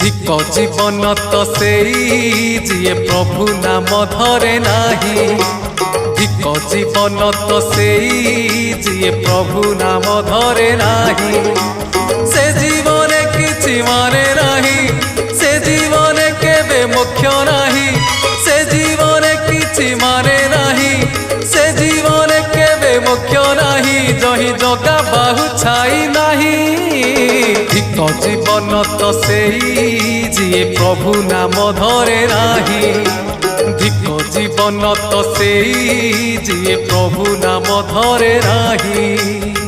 धिक जीवन तो सेई जिए प्रभु नाम धरे नाही। धिक जीवन तो सेई जिए प्रभु नाम धरे नाही। से जीवन किछि माने नाही, से जीवन केबे मुख्य नाही। से जीवन किछि माने नाही, से जीवन केबे मुख्य नाही। जही जगा बाहु छाई नाही। धिक जीवन तो सेई जिए प्रभु नाम धरे नाही। धिक जीवन तो सेई जिए प्रभु नाम धरे नाही।